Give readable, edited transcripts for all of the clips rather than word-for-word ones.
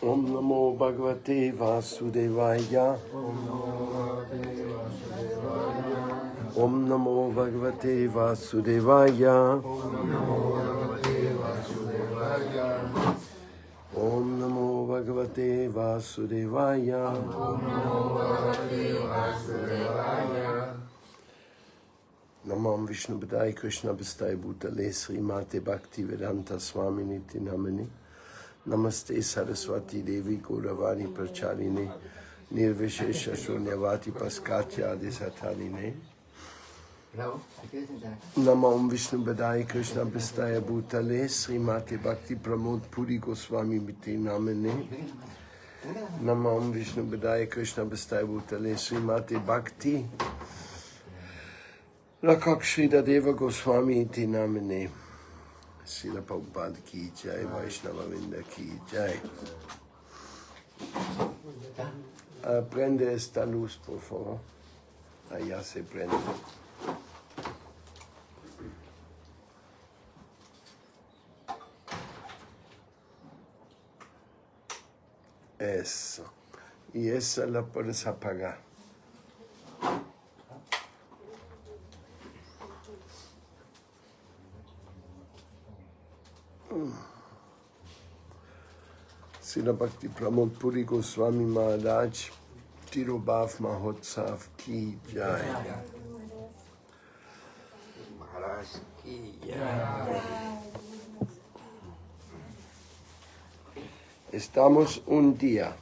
Om Namo Bhagavate Vasudevaya. Om Namo Bhagavate Vasudevaya. Om Namo Bhagavate Vasudevaya. Namam Vishnu Padaya Krishna Bhastai Bhutale Srimate Bhaktivedanta Swamini Tinamani. Namaste Saraswati Devi Gauravani Pracharine Nirvishesha Shunyavati Paskatya Adisatharine. Namam Vishnu Padaya Krishna Bhastai Bhutale Srimate Bhakti Pramod Puri Goswami Mite Namane. Namam Vishnu Padaya Krishna Bhastai Bhutale Srimate Bhakti Rakak Shrida Deva Goswami Iti Namane. Srila Prabhupada ki jai, Vaishnava Vrinda ki jai. Prende esta luz, por favor. Allá se prende. Eso. Y esa la puedes apagar. Srila Bhakti Pramod Puri Goswami Maharaj Tirobhav Mahotsav ki jai. Maharaj ki jai. Estamos un día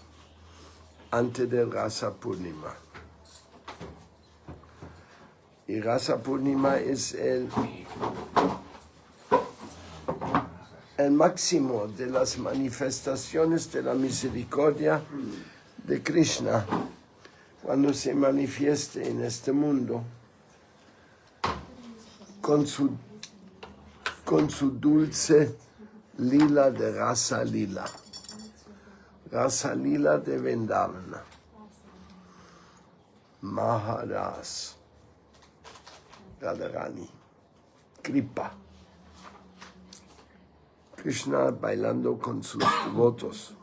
antes del Rasa Purnima. Y Rasa Purnima es el máximo de las manifestaciones de la misericordia de Krishna cuando se manifieste en este mundo con su dulce lila de Rasa Lila. Rasa Lila de Vrindavana. Maharaj Radharani Kripa. Krishna bailando con sus devotos,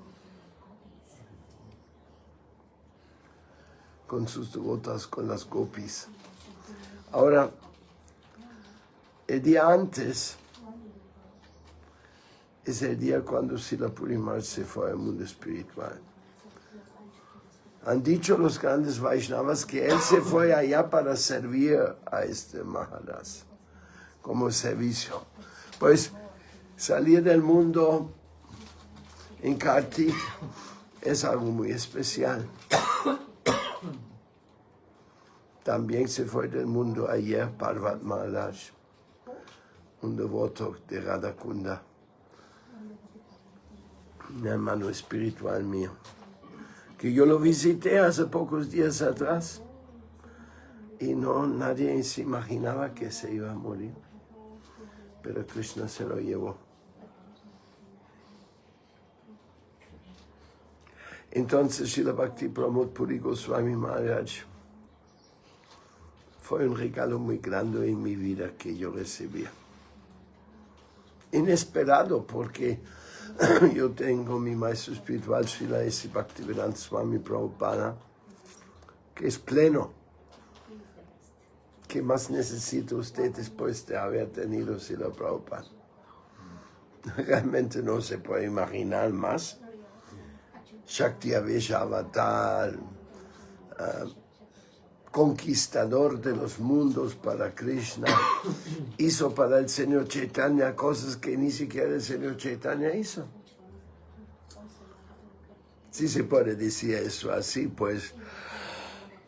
con sus devotas, con las gopis. Ahora, el día antes es el día cuando Srila Purimal se fue al mundo espiritual. Han dicho los grandes Vaishnavas que él se fue allá para servir a este Maharaj, como servicio. Pues, salir del mundo en Kartik es algo muy especial. También se fue del mundo ayer Parvat Maharaj, un devoto de Radhakunda, un hermano espiritual mío, que yo lo visité hace pocos días atrás y nadie se imaginaba que se iba a morir, pero Krishna se lo llevó. Entonces, Srila Bhakti Pramod Puri Goswami Maharaj fue un regalo muy grande en mi vida que yo recibí. Inesperado, porque yo tengo mi maestro espiritual, Srila S. Bhaktivedanta Swami Prabhupada, que es pleno. ¿Qué más necesita usted después de haber tenido Srila Prabhupada? Realmente no se puede imaginar más. Shakti Avesha Avatar, conquistador de los mundos para Krishna, hizo para el Señor Chaitanya cosas que ni siquiera el Señor Chaitanya hizo. Si se puede decir eso así, pues,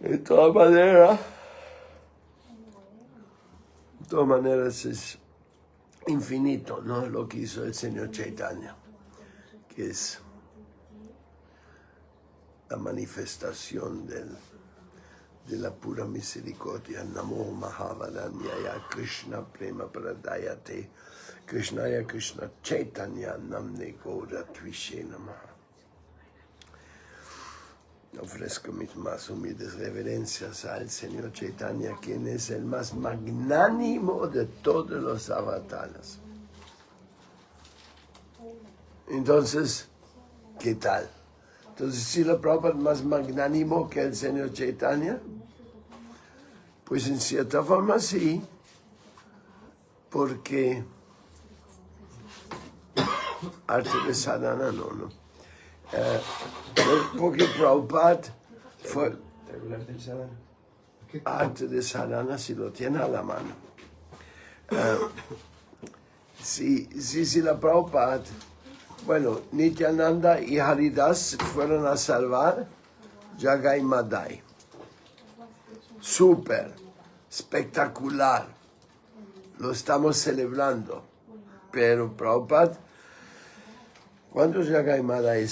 de todas maneras es infinito, ¿no? Lo que hizo el Señor Chaitanya, que es la manifestación de la pura misericordia. Namo Mahavaranyaya Krishna Prema Pradayate Krishnaya Krishna Chaitanya Namne Gaura Tvishe Namaha. Ofrezco mis más humildes reverencias al Señor Chaitanya, quien es el más magnánimo de todos los avatares. Entonces, ¿qué tal? Entonces, si la Prabhupada más magnánimo que el señor Chaitanya, pues en cierta forma sí, porque arte de sadhana no. Porque Prabhupada fue arte de sadhana si lo tiene a la mano. Si la Prabhupada, bueno, Nityananda y Haridas fueron a salvar Jagai Madai. Súper, espectacular. Lo estamos celebrando. Pero Prabhupada, ¿cuántos Jagai Madai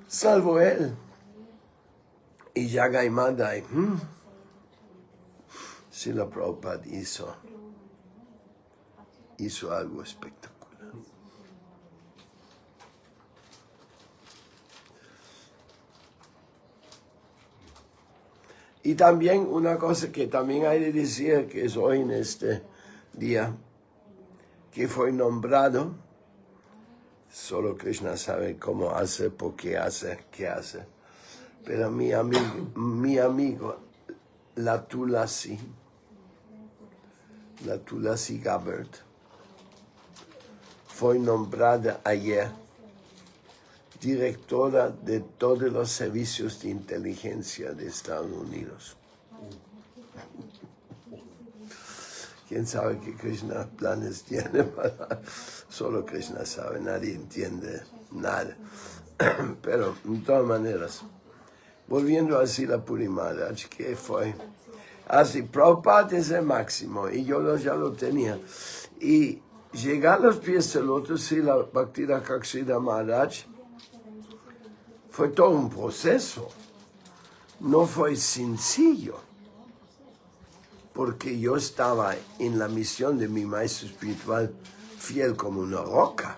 salvo él? Y Jagai Madai, si la Prabhupada hizo algo espectacular. Y también una cosa que también hay de decir, que es hoy en este día, que fue nombrado, solo Krishna sabe cómo hace, por qué hace, qué hace. Pero mi amigo, la Tulasi Gabbard, fue nombrada ayer directora de todos los servicios de inteligencia de Estados Unidos. ¿Quién sabe qué Krishna planes tiene? Solo Krishna sabe, nadie entiende nada. Pero, de todas maneras, volviendo a Srila Puri Maharaj, ¿qué fue? Así, Prabhupada es el máximo, y yo ya lo tenía. Y llegar a los pies del otro, Srila Bhakti-Rakshita Maharaj, fue todo un proceso. No fue sencillo. Porque yo estaba en la misión de mi maestro espiritual fiel como una roca.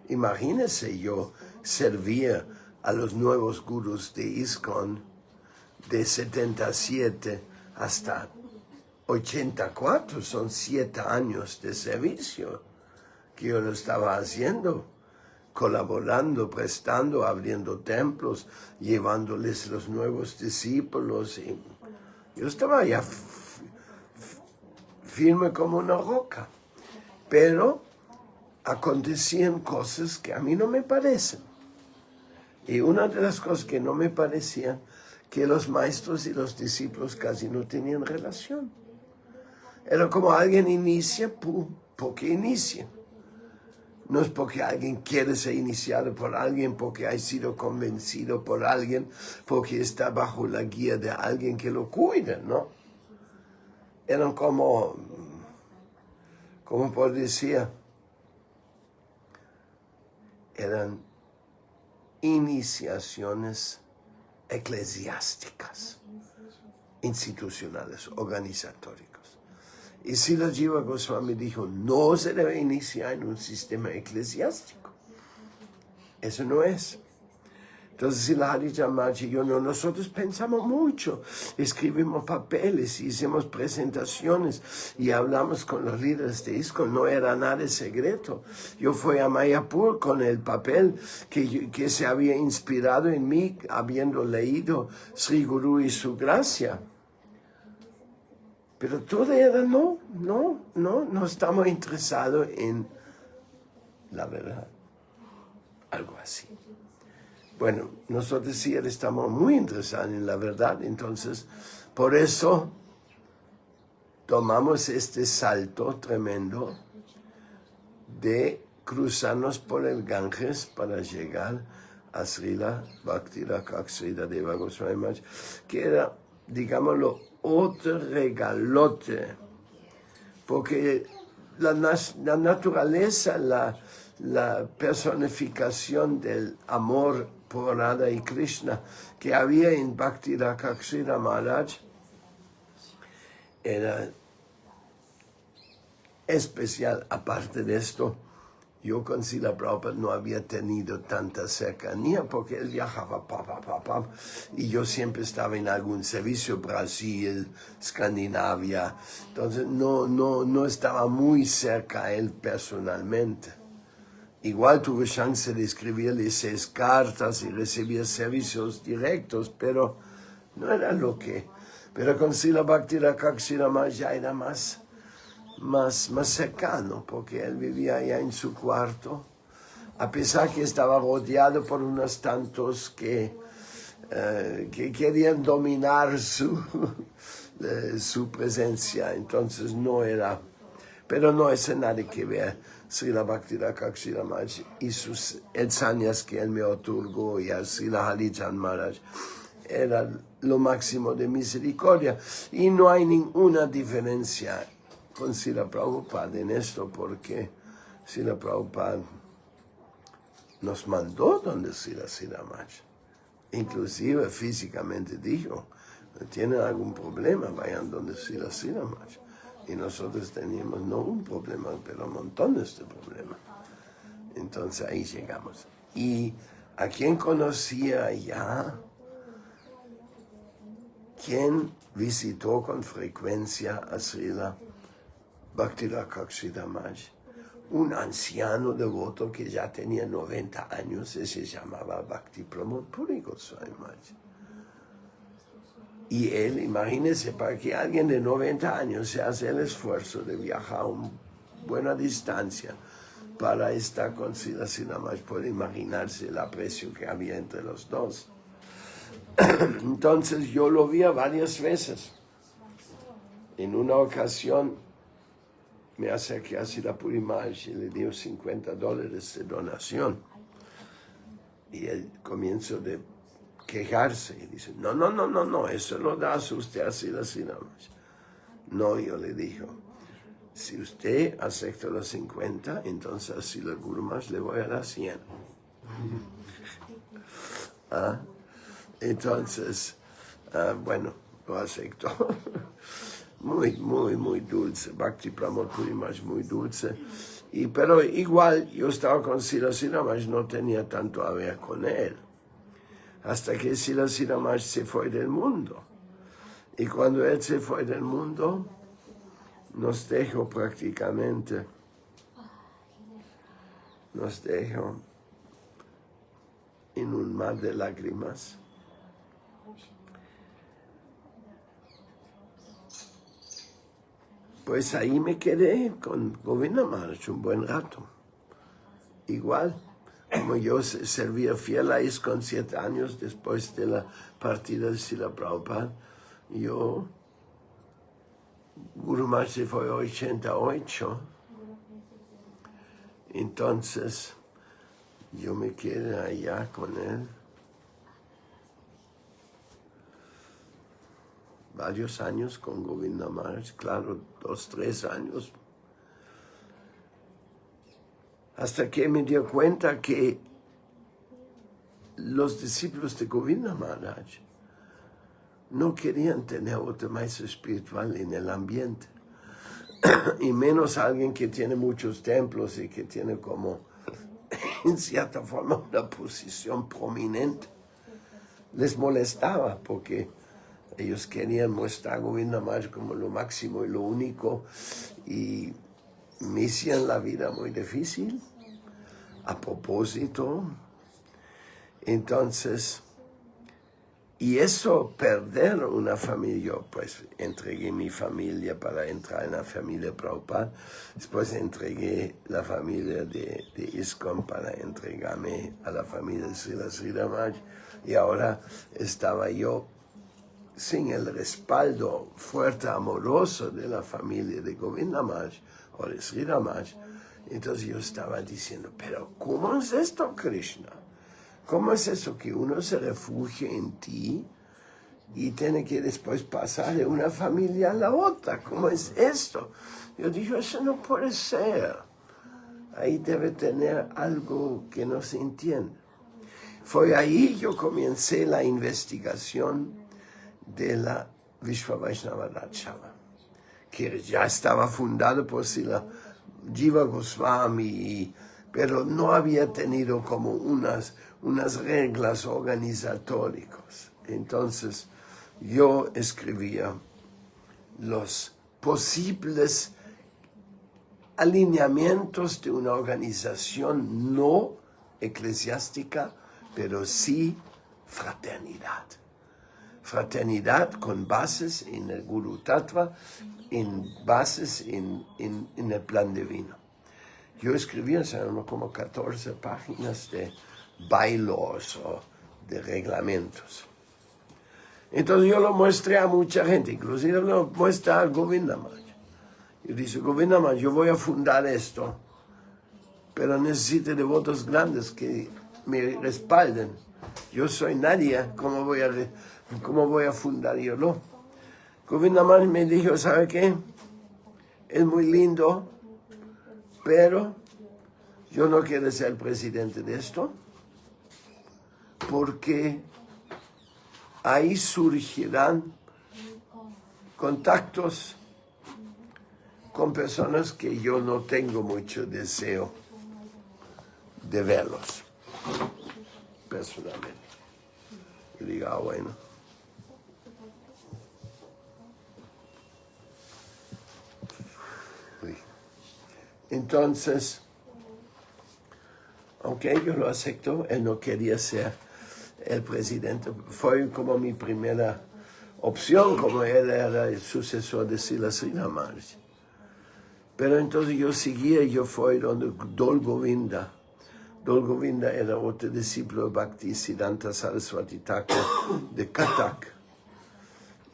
Imagínense yo servir a los nuevos gurús de ISKCON de 77 hasta 84. Son 7 años de servicio que yo lo estaba haciendo, colaborando, prestando, abriendo templos, llevándoles los nuevos discípulos. Y yo estaba ya firme como una roca, pero acontecían cosas que a mí no me parecen. Y una de las cosas que no me parecían, que los maestros y los discípulos casi no tenían relación. Era como alguien inicia, porque inicia. No es porque alguien quiere ser iniciado por alguien, porque ha sido convencido por alguien, porque está bajo la guía de alguien que lo cuida, ¿no? Eran como por decir, eran iniciaciones eclesiásticas, institucionales, organizatorias. Y Srila Jiva Goswami dijo, no se debe iniciar en un sistema eclesiástico. Eso no es. Entonces Srila Harita Maharaj y yo, nosotros pensamos mucho, escribimos papeles, hicimos presentaciones y hablamos con los líderes de ISKCON, no era nada secreto. Yo fui a Mayapur con el papel que se había inspirado en mí, habiendo leído Sri Guru y su gracia. Pero todo era no estamos interesados en la verdad. Algo así. Bueno, nosotros sí estamos muy interesados en la verdad, entonces, por eso tomamos este salto tremendo de cruzarnos por el Ganges para llegar a Srila Bhakti-Rakshita Deva Goswami Maharaj, que era, digámoslo, otro regalote, porque la naturaleza, la personificación del amor por Radha y Krishna que había en Bhakti-Rakshita Maharaj era especial. Aparte de esto, yo con Srila Prabhupada no había tenido tanta cercanía porque él viajaba y yo siempre estaba en algún servicio, Brasil, Escandinavia, entonces no estaba muy cerca a él personalmente. igual tuve chance de escribirle 6 cartas y recibir servicios directos, pero no era lo que... Pero con Srila Bhakti-Rakak Sridhar ya era más cercano, porque él vivía allá en su cuarto, a pesar que estaba rodeado por unos tantos que querían dominar su presencia, entonces no era, pero no es nada que ver. Srila Bhakti-Rakak Sridhar Maharaj y sus ensanias que él me otorgó y a Srila Harijan Maharaj era lo máximo de misericordia, y no hay ninguna diferencia con Srila Prabhupada en esto, porque Srila Prabhupada nos mandó donde Srila Maharaj. Inclusive físicamente dijo, ¿tienen algún problema? Vayan donde Srila Maharaj. Y nosotros teníamos no un problema, pero montones de problemas. Entonces ahí llegamos. Y a quien conocía ya, quien visitó con frecuencia a Srila Bhakti-Rakak Sridhar Maharaj, un anciano devoto que ya tenía 90 años, y se llamaba Bhakti Pramod Puri Goswami Maharaj. Y él, imagínense, para que alguien de 90 años se hace el esfuerzo de viajar a una buena distancia para estar con Srila Maharaj, puede imaginarse el aprecio que había entre los dos. Entonces yo lo vi varias veces. En una ocasión me acerqué a Srila Puri Maharaj y le dio $50 de donación. Y él comienza de quejarse y dice, no, eso lo da usted a Srila Maharaj. No, yo le digo, si usted acepta los 50, entonces a Srila Guru Maharaj le voy a dar 100. Entonces, bueno, lo aceptó. Muy dulce. Bhakti Pramod Puri Maharaj muy dulce. Pero igual yo estaba con Srila Maharaj, no tenía tanto a ver con él. Hasta que Srila Maharaj se fue del mundo. Y cuando él se fue del mundo, nos dejó prácticamente, en un mar de lágrimas. Pues ahí me quedé con Govinda Maharaj un buen rato. Igual, como yo servía fiel a ISKCON 7 años después de la partida de Srila Prabhupada, Guru Maharaj se fue 88, entonces yo me quedé allá con él varios años con Govinda Maharaj, claro, 2, 3 años, hasta que me dio cuenta que los discípulos de Govinda Maharaj no querían tener otro maestro espiritual en el ambiente, y menos alguien que tiene muchos templos y que tiene como, en cierta forma, una posición prominente. Les molestaba porque ellos querían mostrar a Govinda Maharaj como lo máximo y lo único, y me hicieron la vida muy difícil a propósito. Entonces, y eso, perder una familia, yo pues entregué mi familia para entrar en la familia Prabhupada, después entregué la familia de ISKCON para entregarme a la familia de Srila Maharaj, y ahora estaba yo sin el respaldo fuerte, amoroso de la familia de Govinda Maharaj o de Srila Maharaj. Entonces yo estaba diciendo, pero ¿cómo es esto, Krishna? ¿Cómo es eso que uno se refugia en ti y tiene que después pasar de una familia a la otra? ¿Cómo es esto? Yo digo, eso no puede ser. Ahí debe tener algo que no se entiende. Fue ahí yo comencé la investigación de la Vishva Vaishnava Rajsabha, que ya estaba fundado por Srila Jiva Goswami, pero no había tenido como unas reglas organizatorias. Entonces yo escribía los posibles alineamientos de una organización no eclesiástica, pero sí fraternidad. Fraternidad con bases en el Guru Tattva, en bases en el plan divino. Yo escribí como 14 páginas de bylaws o de reglamentos. Entonces yo lo mostré a mucha gente, inclusive lo muestra al Govindamaj. Yo dije, Govindamaj, yo voy a fundar esto, pero necesito devotos grandes que me respalden. Yo soy nadie, ¿cómo voy a fundar yo? No. Govindamaj me dijo, ¿sabe qué? Es muy lindo, pero yo no quiero ser el presidente de esto, porque ahí surgirán contactos con personas que yo no tengo mucho deseo de verlos, personalmente. Y digo, bueno. Entonces, aunque ellos lo aceptó, él no quería ser el presidente. Fue como mi primera opción, como él era el sucesor de Srila Sridharmaraj. Pero entonces yo seguía y yo fui donde Dol Govinda. Dol Govinda era otro discípulo de Bhaktisiddhanta Saraswati Thakur de Cuttack.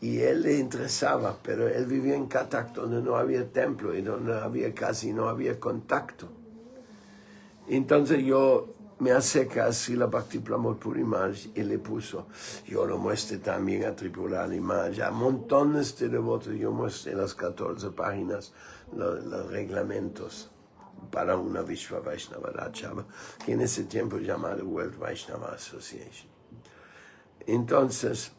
Y él le interesaba, pero él vivía en Cuttack donde no había templo y donde casi no había contacto. Entonces yo me acerqué a Srila Bhakti Pramod Puri Maharaj y le puso, yo lo muestré también a Tripurari Maharaj, a montones de devotos, yo muestré las 14 páginas, los reglamentos para una Vishwa Vaishnava Rajava, que en ese tiempo llamada World Vaishnava Association. Entonces,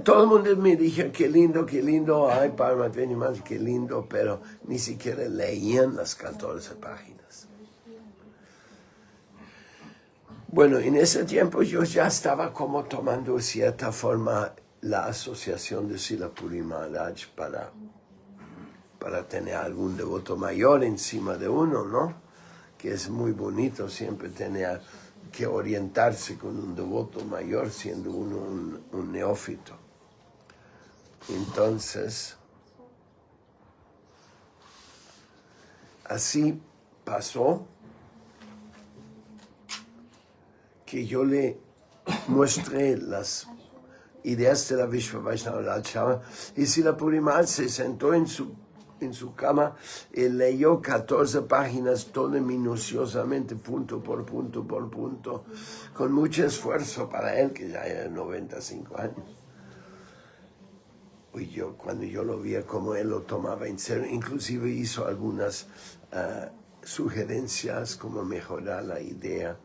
todo el mundo me dijo, qué lindo, ay, Paramatveni Maharaj, qué lindo, pero ni siquiera leían las 14 páginas. Bueno, en ese tiempo yo ya estaba como tomando de cierta forma la asociación de Srila Puri Maharaj para tener algún devoto mayor encima de uno, ¿no? Que es muy bonito siempre tener que orientarse con un devoto mayor siendo uno un neófito. Entonces, así pasó que yo le mostré las ideas de la Vishwa Vaishnava Rajava y Srila Puri Maharaj se sentó en su cama y leyó 14 páginas todo minuciosamente, punto por punto, con mucho esfuerzo para él, que ya era 95 años. Y cuando yo lo vi como él lo tomaba en serio, inclusive hizo algunas sugerencias como mejorar la idea.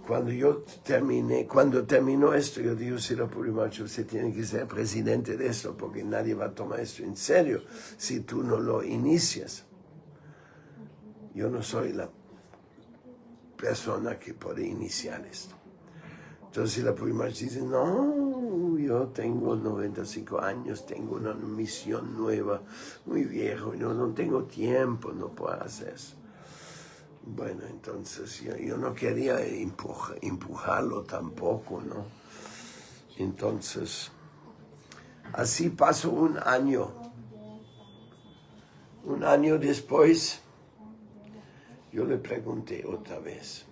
Cuando terminó esto, yo dije, Srila Puri Maharaj, usted tiene que ser presidente de esto, porque nadie va a tomar esto en serio si tú no lo inicias. Yo no soy la persona que puede iniciar esto. Entonces Srila Puri Maharaj dice, no, yo tengo 95 años, tengo una misión nueva, muy viejo, no tengo tiempo, no puedo hacer eso. Bueno, entonces yo no quería empujarlo tampoco, ¿no? Entonces, así pasó un año. Un año después, yo le pregunté otra vez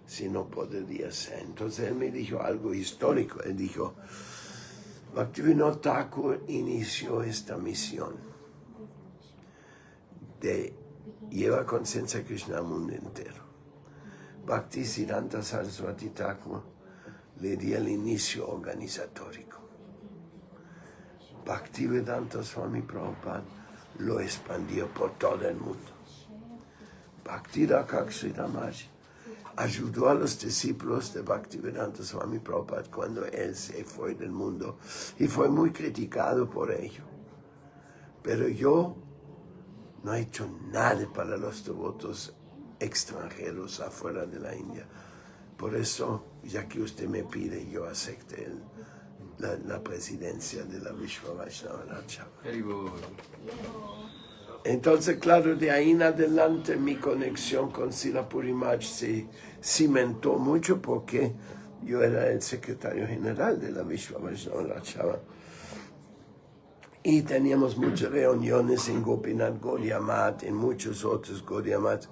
si no podría ser. Entonces él me dijo algo histórico. Él dijo, Bhaktivinoda Thakur inició esta misión de lleva conciencia a Krishna al mundo entero. Bhaktisiddhanta Saraswati Thakur le dio el inicio organizatórico. Bhaktivedanta Swami Prabhupada lo expandió por todo el mundo. Bhaktivedanta Sridharmaraj ayudó a los discípulos de Bhaktivedanta Swami Prabhupada cuando él se fue del mundo y fue muy criticado por ello. Pero yo no he hecho nada para los devotos extranjeros afuera de la India. Por eso, ya que usted me pide, yo acepté la presidencia de la Vishwa Vaishnava Rajsabha. Haribol. Entonces, claro, de ahí en adelante mi conexión con Srila Puri Maharaj se cimentó mucho porque yo era el secretario general de la Vishwa Vaishnava Rajsabha. Y teníamos muchas reuniones en Gopinath Gaudiya Math, en muchos otros Gaudiya Math.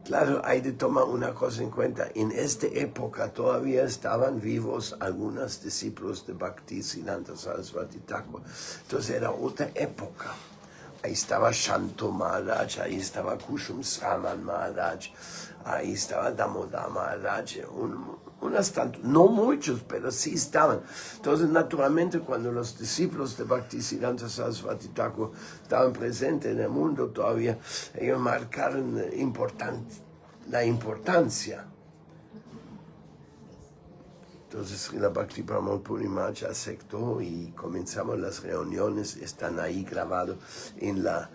Claro, hay de tomar una cosa en cuenta. En esta época todavía estaban vivos algunos discípulos de Bhaktisiddhanta Saraswati Thakur. Entonces era otra época. Ahí estaba Shanto Maharaj, ahí estaba Kushum Sraman Maharaj, ahí estaba Damodar Maharaj, unas tantas, no muchos, pero sí estaban. Entonces, naturalmente, cuando los discípulos de Bhaktisiddhanta Saraswati Thakur estaban presentes en el mundo todavía, ellos marcaron la importancia. Entonces, Srila Bhakti Pramod Puri Maharaj aceptó y comenzamos las reuniones, están ahí grabados en la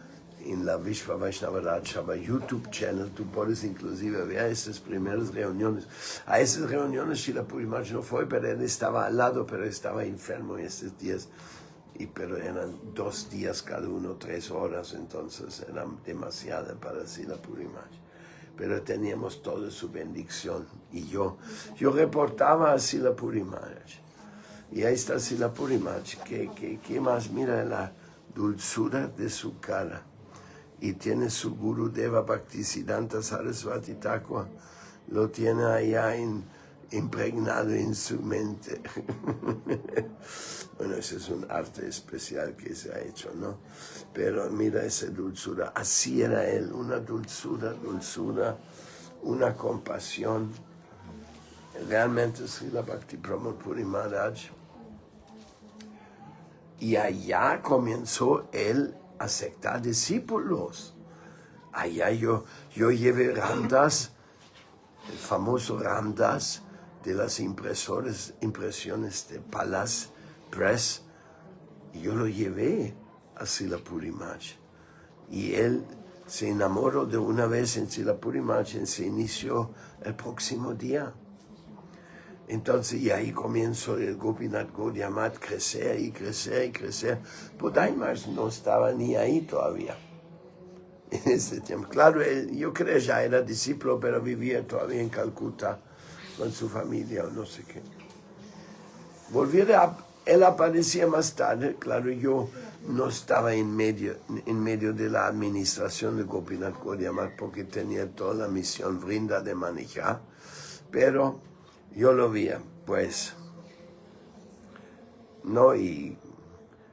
Vishwa Vaishnava Rajsabha YouTube channel. Tú puedes inclusive ver esas primeras reuniones. A esas reuniones Srila Puri Maharaj no fue, pero él estaba al lado, pero estaba enfermo esos días. Pero eran 2 días cada uno, 3 horas, entonces era demasiado para Srila Puri Maharaj. Pero teníamos toda su bendición. Y yo reportaba a Srila Puri Maharaj. Y ahí está Srila Puri Maharaj, que más, mira la dulzura de su cara. Y tiene su Gurudeva Bhaktisiddhanta Saraswati Thakur, lo tiene allá impregnado en su mente. Bueno, ese es un arte especial que se ha hecho, ¿no? Pero mira esa dulzura, así era él, una dulzura, una compasión. Realmente Srila Bhakti Pramod Puri Maharaj. Y allá comenzó él a aceptar discípulos. Allá yo llevé Ramdas, el famoso Ramdas de las impresiones de Palace Press, y yo lo llevé a Srila Puri Maharaj. Y él se enamoró de una vez en Srila Puri Maharaj y se inició el próximo día. Entonces, y ahí comenzó el Gopinath Gaudiya Math crecer y crecer y crecer. Bodhai Maharaj no estaba ni ahí todavía. En ese tiempo. Claro, yo creo ya era discípulo, pero vivía todavía en Calcuta con su familia o no sé qué. Él aparecía más tarde. Claro, yo no estaba en medio de la administración de Gopinath Gaudiya Math porque tenía toda la misión Vrinda de manejar, pero yo lo vi, pues, no, y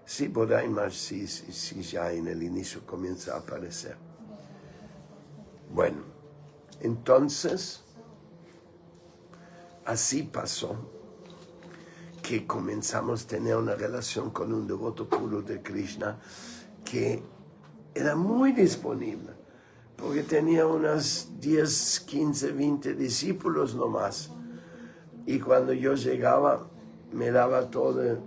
sí, Bodhai Maharaj sí, ya en el inicio comienza a aparecer. Bueno, entonces, así pasó, que comenzamos a tener una relación con un devoto puro de Krishna que era muy disponible, porque tenía unas 10, 15, 20 discípulos nomás. Y cuando yo llegaba, me daba toda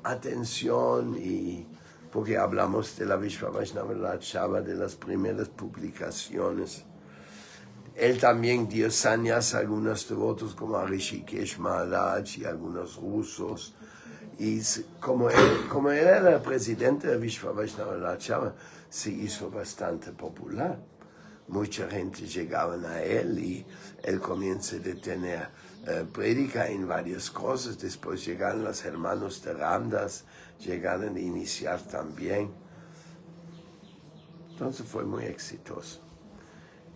atención, y porque hablamos de la Vishwa Vaishnava Rajsabha, de las primeras publicaciones. Él también dio sannyas a algunos devotos como a Rishikesh Maharaj y algunos rusos. Y como él era el presidente de Vishwa Vaishnava Rajsabha, se hizo bastante popular. Mucha gente llegaba a él y él comienza a tener prédica en varias cosas. Después llegaron los hermanos de Ramdas, llegaron a iniciar también. Entonces fue muy exitoso.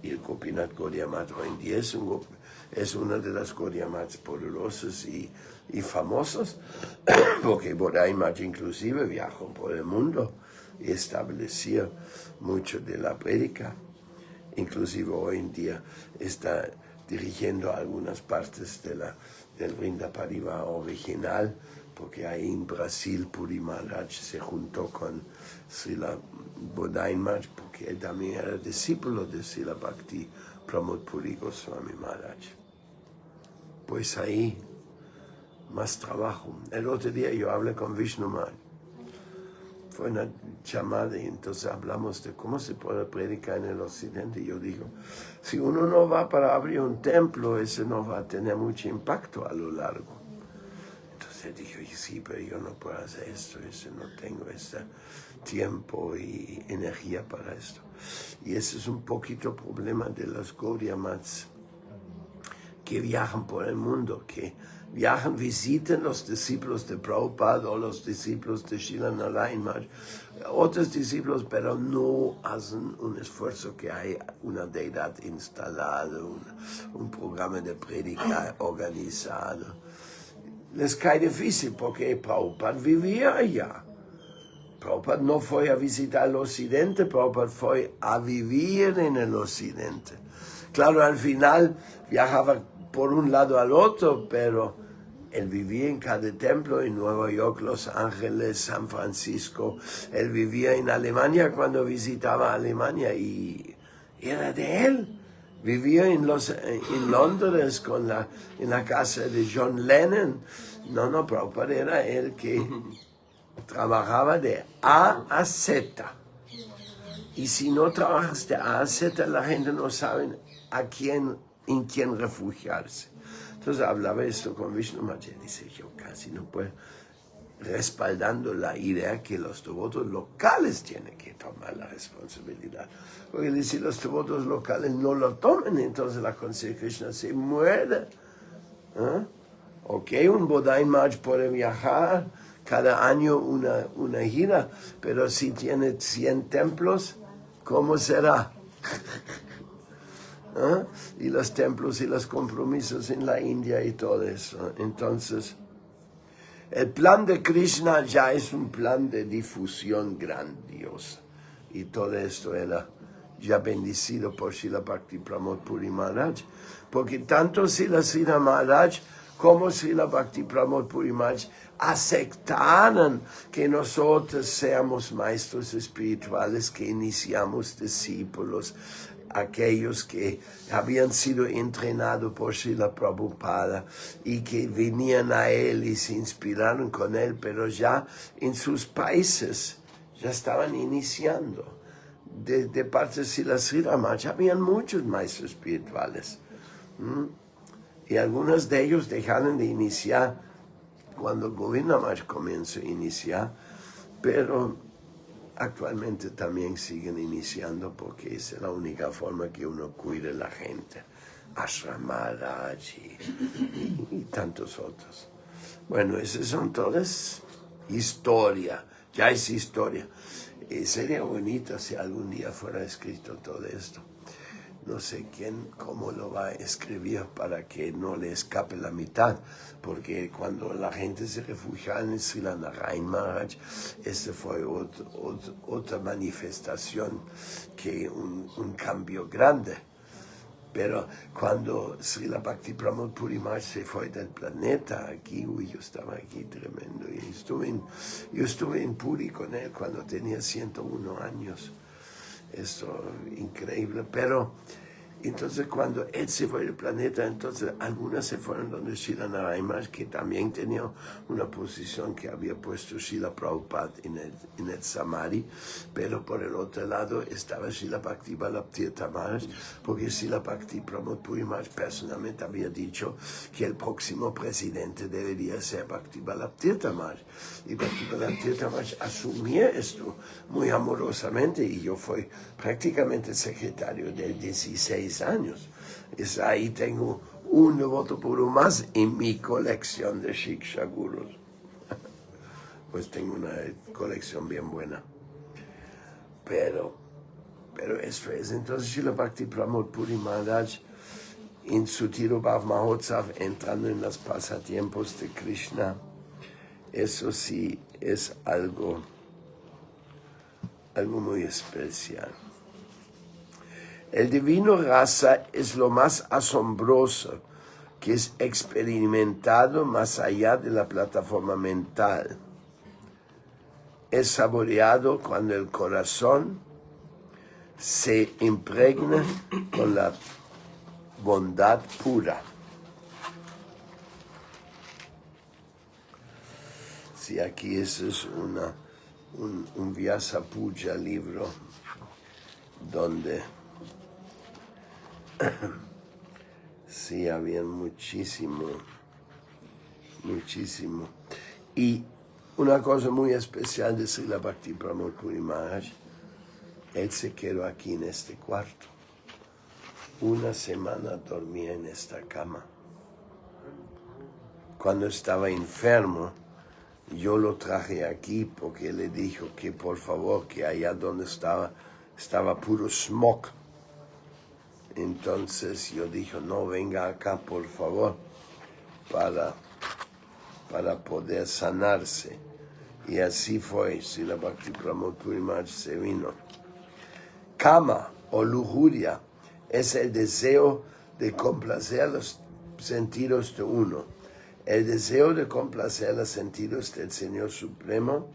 Y el Gopinath Gaudiya Math hoy en día es una de las Gaudiya Maths poderosas y famosos, porque Bodhai Maharaj inclusive viajó por el mundo y estableció mucho de la prédica. Inclusive hoy en día está dirigiendo algunas partes del Vrinda Parivar original, porque ahí en Brasil Puri Maharaj se juntó con Srila Bodhai Maharaj, porque él también era discípulo de Srila Bhakti Pramod Puri Goswami Maharaj. Pues ahí, más trabajo. El otro día yo hablé con Vishnu Maharaj. Fue una llamada y entonces hablamos de cómo se puede predicar en el occidente. Y yo digo, si uno no va para abrir un templo, ese no va a tener mucho impacto a lo largo. Entonces Entonces dijo, sí, pero yo no puedo hacer esto, no tengo ese tiempo y energía para esto. Y ese es un poquito problema de los Gaudiya Mats que viajan por el mundo, que viajan, visiten los discípulos de Prabhupada o los discípulos de Srila Narayan Maharaj, otros discípulos, pero no hacen un esfuerzo que hay una deidad instalada, un programa de prédica organizado. Les cae difícil porque Prabhupada vivía allá. Prabhupada no fue a visitar el occidente, Prabhupada fue a vivir en el occidente. Claro, al final viajaba por un lado al otro, pero él vivía en cada templo, en Nueva York, Los Ángeles, San Francisco. Él vivía en Alemania cuando visitaba Alemania y era de él. Vivía en Londres en la casa de John Lennon. No, Prabhupada era el que trabajaba de A a Z. Y si no trabajas de A a Z, la gente no sabe en quién refugiarse. Entonces hablaba esto con Vishnu Maharaj. Dice, yo casi no puedo, respaldando la idea que los devotos locales tienen que tomar la responsabilidad. Porque si los devotos locales no lo toman, entonces la conciencia de Krishna se muere. Ok, un Bodai Maharaj puede viajar cada año una gira, pero si tiene 100 templos, ¿cómo será? Y los templos y los compromisos en la India y todo eso. Entonces, el plan de Krishna ya es un plan de difusión grandiosa. Y todo esto era ya bendecido por Srila Bhakti Pramod Puri Maharaj. Porque tanto Srila Sridhar Maharaj como Srila Bhakti Pramod Puri Maharaj aceptaron que nosotros seamos maestros espirituales, que iniciamos discípulos, aquellos que habían sido entrenados por Srila Prabhupada y que venían a él y se inspiraron con él, pero ya en sus países ya estaban iniciando. De parte de Srila Sridhar Maharaj habían muchos maestros espirituales. Y algunos de ellos dejaron de iniciar cuando Govinda Maharaj comenzó a iniciar, pero actualmente también siguen iniciando porque esa es la única forma que uno cuide a la gente. Ashram Maharaj y tantos otros. Bueno, esas son todas historia, ya es historia. Sería bonito si algún día fuera escrito todo esto. No sé cómo lo va a escribir para que no le escape la mitad, porque cuando la gente se refugiaba en Srila Narayan Maharaj, esta fue otra manifestación, que un cambio grande. Pero cuando Srila Bhakti Pramod Puri Maharaj se fue del planeta, aquí, yo estaba aquí tremendo, y yo estuve en Puri con él cuando tenía 101 años. Esto increíble, pero entonces cuando él se fue del planeta, entonces algunas se fueron donde Srila Narayan Maharaj, que también tenía una posición que había puesto Srila Prabhupada en el Samadhi, pero por el otro lado estaba Srila Bhakti Vallabha Maharaj, porque Srila Bhakti Pramod Puri Maharaj personalmente había dicho que el próximo presidente debería ser Bhakti Vallabha Maharaj, y Bhakti Vallabha Maharaj asumía esto muy amorosamente, y yo fui prácticamente secretario de 16 años. Ahí tengo un devoto puro más en mi colección de Shiksha Gurus. Pues tengo una colección bien buena. Pero esto es. Entonces Srila Bhakti Pramod Puri Maharaj en su Tirobhav Mahotsav, entrando en los pasatiempos de Krishna, eso sí es algo muy especial. El divino rasa es lo más asombroso que es experimentado más allá de la plataforma mental. Es saboreado cuando el corazón se impregna con la bondad pura. Sí, aquí eso es un Vyasa Puja libro donde sí había muchísimo. Y una cosa muy especial de Srila Bhakti Pramod Puri Maharaj, él se quedó aquí en este cuarto. Una semana dormía en esta cama. Cuando estaba enfermo, yo lo traje aquí porque le dijo que por favor, que allá donde estaba puro smog. Entonces yo dije, no, venga acá por favor, para poder sanarse. Y así fue, Srila Bhakti Pramod Puri Maharaj se vino. Kama o lujuria es el deseo de complacer los sentidos de uno. El deseo de complacer los sentidos del Señor Supremo,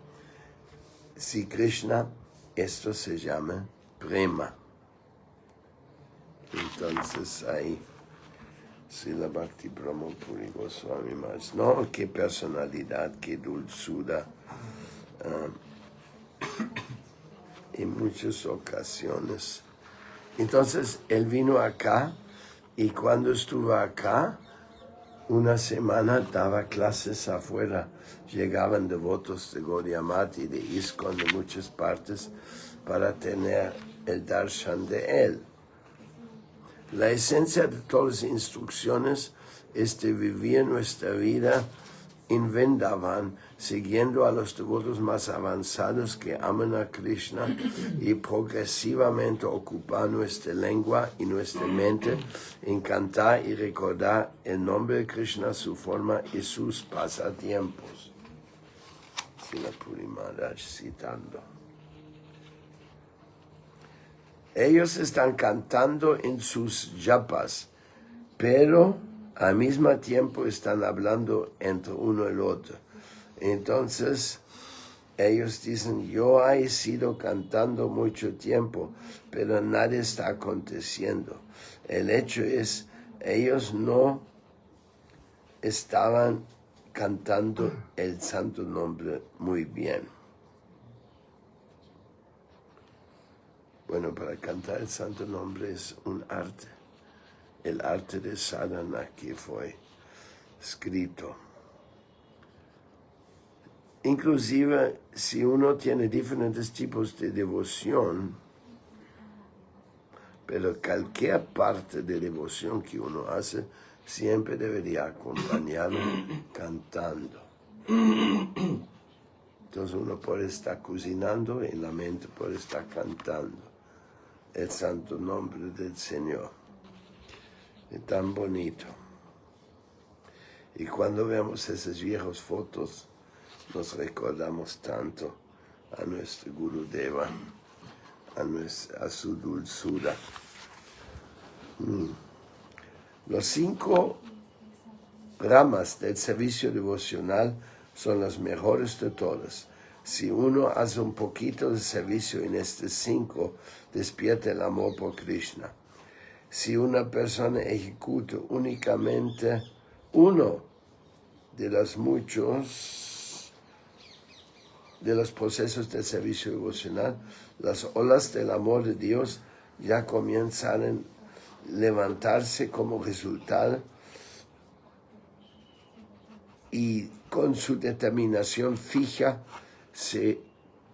si Krishna, esto se llama prema. Entonces ahí, Srila Bhakti Pramod Puri Goswami Maharaj, no, qué personalidad, qué dulzura. En muchas ocasiones. Entonces él vino acá y cuando estuvo acá, una semana daba clases afuera. Llegaban devotos de Gaudiya Math y de ISKCON de muchas partes para tener el darshan de él. La esencia de todas las instrucciones es de vivir nuestra vida en Vrindavan, siguiendo a los devotos más avanzados que aman a Krishna y progresivamente ocupar nuestra lengua y nuestra mente en cantar y recordar el nombre de Krishna, su forma y sus pasatiempos. Srila Puri Maharaj citando. Ellos están cantando en sus japas, pero al mismo tiempo están hablando entre uno y el otro. Entonces, ellos dicen, yo he sido cantando mucho tiempo, pero nada está aconteciendo. El hecho es, ellos no estaban cantando el santo nombre muy bien. Bueno, para cantar el santo nombre es un arte. El arte de sadhana que fue escrito. Inclusive, si uno tiene diferentes tipos de devoción, pero cualquier parte de devoción que uno hace, siempre debería acompañarlo cantando. Entonces uno puede estar cocinando y la mente puede estar cantando el santo nombre del Señor. Es tan bonito. Y cuando vemos esas viejas fotos, nos recordamos tanto a nuestro Gurudeva, a su dulzura. Los 5 ramas del servicio devocional son las mejores de todas. Si uno hace un poquito de servicio en estos 5, despierta el amor por Krishna. Si una persona ejecuta únicamente uno de los muchos de los procesos del servicio devocional, las olas del amor de Dios ya comienzan a levantarse como resultado y con su determinación fija se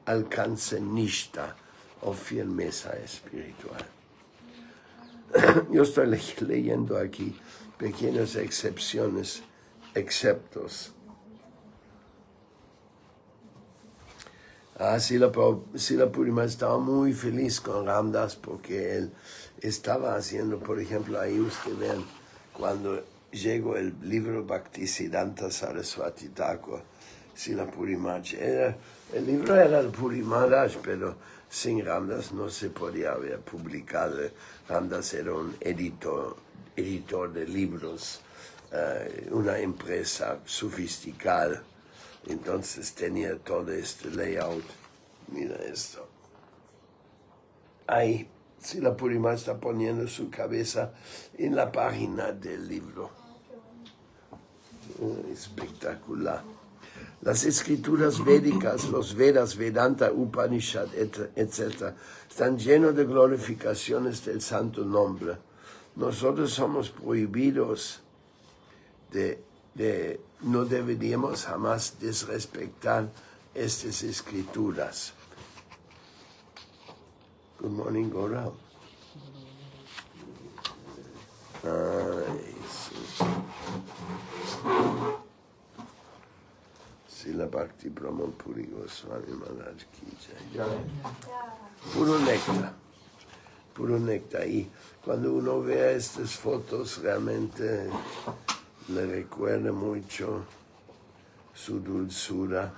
alcanza nishta o firmeza espiritual. Yo estoy leyendo aquí pequeñas excepciones, exceptos. Srila Puri Maharaj estaba muy feliz con Ram Das porque él estaba haciendo, por ejemplo, ahí ustedes ven, cuando llegó el libro Bhaktisiddhanta Saraswati Thakur, Srila Puri Maharaj, el libro era de Puri Maharaj, pero sin Ram Das no se podía haber publicado. Ram Das era un editor de libros, una empresa sofisticada. Entonces tenía todo este layout. Mira esto. Ahí, Srila Puri Maharaj está poniendo su cabeza en la página del libro. Espectacular. Las escrituras védicas, los Vedas, Vedanta, Upanishad, etc., están llenos de glorificaciones del santo nombre. Nosotros somos prohibidos de no deberíamos jamás desrespetar estas escrituras. Good morning, Gora. Ay, sí. Srila Bhakti Pramod Puri Goswami Maharaj Ki Jai. Puro néctar. Y cuando uno ve estas fotos, realmente le recuerda mucho su dulzura.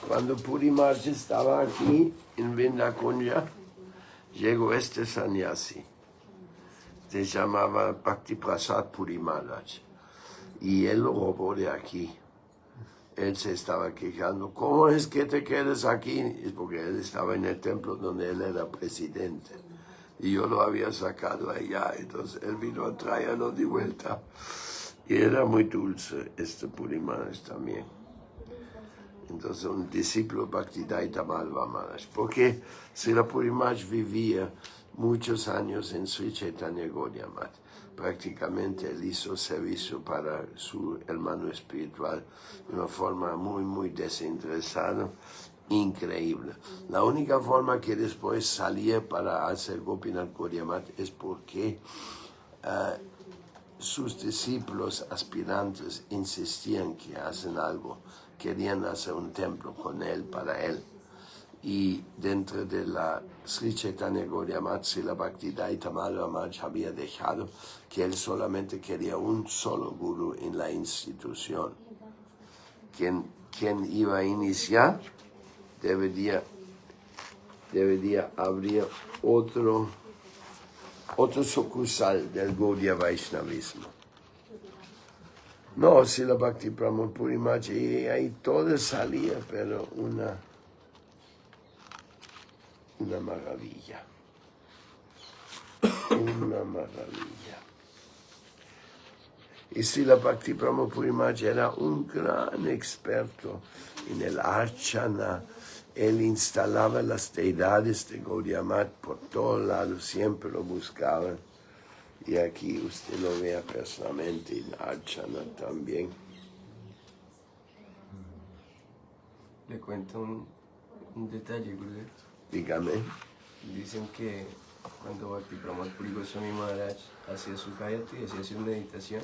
Cuando Puri Maharaj estaba aquí en Vrindakunya, llegó este sannyasi. Se llamaba Bhakti Prasad Puri Maharaj. Y él lo robó de aquí. Él se estaba quejando. ¿Cómo es que te quedas aquí? Es porque él estaba en el templo donde él era presidente. Y yo lo había sacado allá. Entonces él vino a traerlo de vuelta. Y era muy dulce este Puri Maharaj también. Entonces un discípulo Bhaktivedanta Madhava Maharaj. Porque Srila Puri Maharaj vivía muchos años en Sri Chaitanya Gaudiya Math. Prácticamente él hizo servicio para su hermano espiritual de una forma muy desinteresada, increíble. La única forma que después salía para hacer Gopinath Gaudiya Math es porque sus discípulos aspirantes insistían que hacen algo, querían hacer un templo con él, para él. Y dentro de la Sri Chaitanya Gaudiya Math, Srila Bhaktivedanta Madhava Maharaj había dejado que él solamente quería un solo guru en la institución. Quien iba a iniciar debería abrir otro sucursal del Gaudiya Vaishnavismo. No, Srila Bhakti Pramod Puri Maharaj, y ahí todo salía, pero una maravilla. Una maravilla. Y Srila Bhakti Pramod Puri Maharaj era un gran experto en el archana. Él instalaba las deidades de Gaudiya Math por todos lados, siempre lo buscaban. Y aquí usted lo vea personalmente en archana también. Le cuento un detalle, Gurudev. Dígame. Dicen que cuando Bhakti Pramod Puri Goswami Maharaj hacía su Gayatri, hacía su meditación,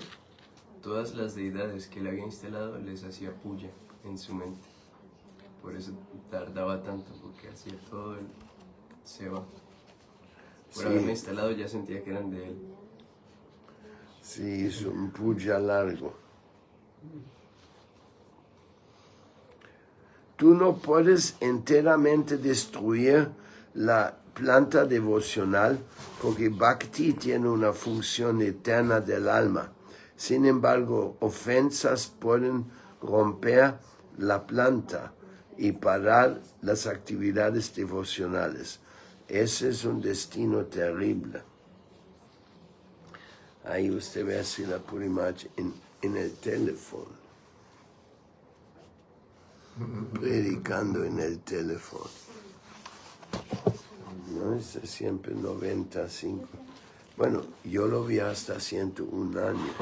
todas las deidades que él había instalado les hacía puya en su mente. Por eso tardaba tanto, porque hacía todo el seva. Por haberme instalado ya sentía que eran de él. Sí, es un puya largo. Tú no puedes enteramente destruir la planta devocional porque Bhakti tiene una función eterna del alma. Sin embargo, ofensas pueden romper la planta y parar las actividades devocionales. Ese es un destino terrible. Ahí usted ve así la Puri Maharaj en el teléfono. Predicando en el teléfono. No, es siempre 95. Bueno, yo lo vi hasta 101 años.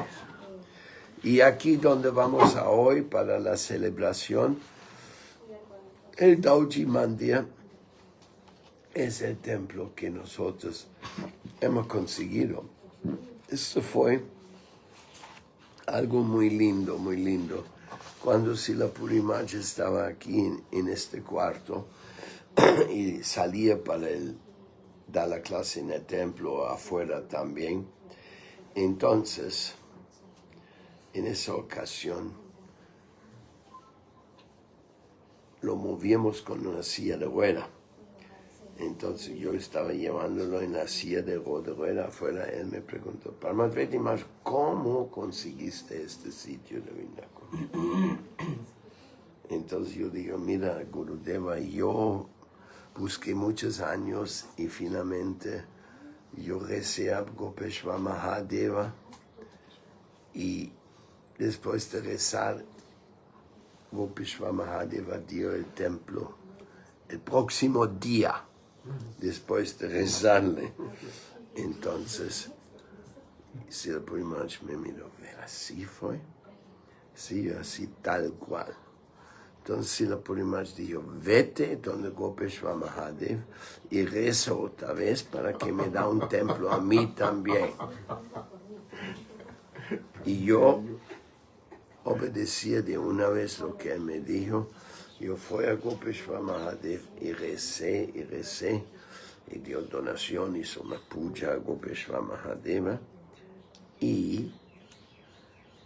Y aquí donde vamos a hoy para la celebración, el Dauji Mandir es el templo que nosotros hemos conseguido. Esto fue algo muy lindo, muy lindo. Cuando Srila Puri Maharaj estaba aquí en este cuarto y salía para dar la clase en el templo afuera también, entonces, en esa ocasión, lo movíamos con una silla de rueda. Entonces yo estaba llevándolo en la silla de rueda afuera. Él me preguntó, Paramatmati Maharaj, ¿cómo conseguiste este sitio de Vrindavan? Entonces yo digo, mira, Gurudeva, yo busqué muchos años y finalmente yo recé a Gopeshwar Mahadeva y después de rezar, Gopeshwar Mahadeva dio el templo el próximo día. después de rezarle. Entonces, Srila Puri Maharaj me miró, ¿así fue? Sí, así tal cual. Entonces Srila Puri Maharaj dijo, vete donde Gopeshwar Mahadev y reza otra vez para que me da un templo a mí también. Y yo obedecía de una vez lo que él me dijo. Yo fui a Gopeshwar Mahadev y recé, y dio donación, hizo una puja a Gopeshwar Mahadeva. Y